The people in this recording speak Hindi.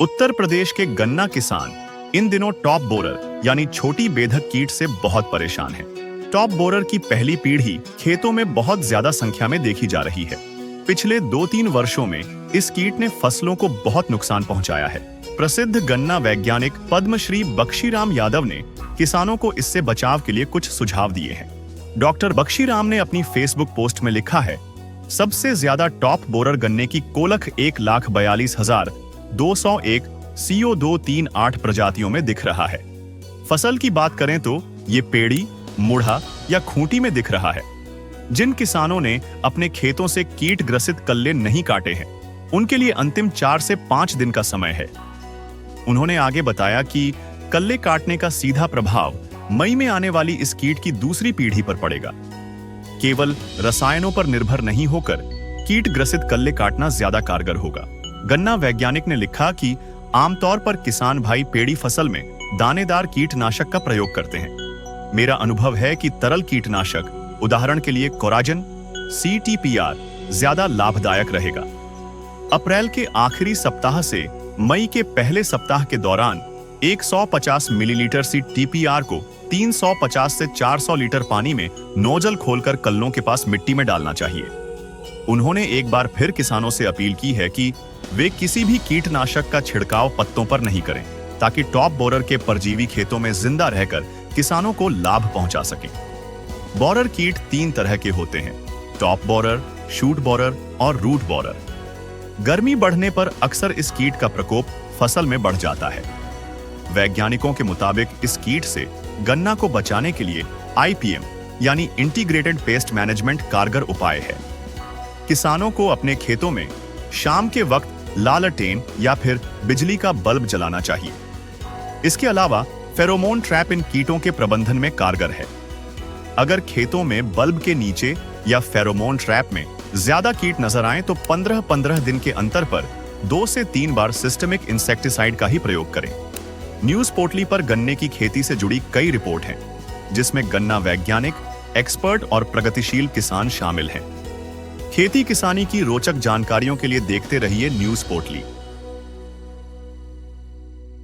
उत्तर प्रदेश के गन्ना किसान इन दिनों टॉप बोरर यानी छोटी बेधक कीट से बहुत परेशान हैं। टॉप बोरर की पहली पीढ़ी खेतों में बहुत ज्यादा संख्या में देखी जा रही है। पिछले 2-3 वर्षों में इस कीट ने फसलों को बहुत नुकसान पहुंचाया है। प्रसिद्ध गन्ना वैज्ञानिक पद्मश्री बख्शीराम यादव ने किसानों को इससे बचाव के लिए कुछ सुझाव दिए हैं। डॉक्टर बख्शीराम ने अपनी फेसबुक पोस्ट में लिखा है, सबसे ज्यादा टॉप बोरर गन्ने की कोलख 1,42,201 CO238 प्रजातियों में दिख रहा है। फसल की बात करें तो ये पेड़ी, मुढ़ा या खूंटी में दिख रहा है। जिन किसानों ने अपने खेतों से कीट ग्रसित कल्ले नहीं काटे हैं, उनके लिए अंतिम 4 से 5 दिन का समय है। उन्होंने आगे बताया कि कल्ले काटने का सीधा प्रभाव मई में आने वाली इस कीट की दूसरी पीढ़ी पर पड़ेगा। केवल रसायनों पर निर्भर नहीं होकर कीट ग्रसित कल्ले काटना ज्यादा कारगर होगा। गन्ना वैज्ञानिक ने लिखा कि आमतौर पर किसान भाई पेड़ी फसल में दानेदार कीटनाशक का प्रयोग करते हैं। मेरा अनुभव है कि तरल कीटनाशक, उदाहरण के लिए कोराजन, CTPR ज्यादा लाभदायक रहेगा। अप्रैल के आखिरी सप्ताह से मई के पहले सप्ताह के दौरान 150 मिलीलीटर CTPR को 350 से 400 लीटर पानी में नोजल खोलकर कल्लों के पास मिट्टी में डालना चाहिए। उन्होंने एक बार फिर किसानों से अपील की है कि वे किसी भी कीटनाशक का छिड़काव पत्तों पर नहीं करें, ताकि टॉप बोरर के परजीवी खेतों में जिंदा रहकर किसानों को लाभ पहुंचा सकें। बोरर कीट 3 तरह के होते हैं, टॉप बोरर, शूट बोरर और रूट बोरर। गर्मी बढ़ने पर अक्सर इस कीट का प्रकोप फसल में बढ़ जाता है। वैज्ञानिकों के मुताबिक इस कीट से गन्ना को बचाने के लिए IPM यानी इंटीग्रेटेड पेस्ट मैनेजमेंट कारगर उपाय है। किसानों को अपने खेतों में शाम के वक्त लालटेन या फिर बिजली का बल्ब जलाना चाहिए। इसके अलावा फेरोमोन ट्रैप इन कीटों के प्रबंधन में कारगर है। अगर खेतों में बल्ब के नीचे या फेरोमोन ट्रैप में ज्यादा कीट नजर आए तो 15-15 दिन के अंतर पर 2 से 3 बार सिस्टमिक इंसेक्टिसाइड का ही प्रयोग करें। न्यूज पोर्टली पर गन्ने की खेती से जुड़ी कई रिपोर्ट हैं, जिसमें गन्ना वैज्ञानिक, एक्सपर्ट और प्रगतिशील किसान शामिल हैं। खेती किसानी की रोचक जानकारियों के लिए देखते रहिए न्यूज पोर्टली।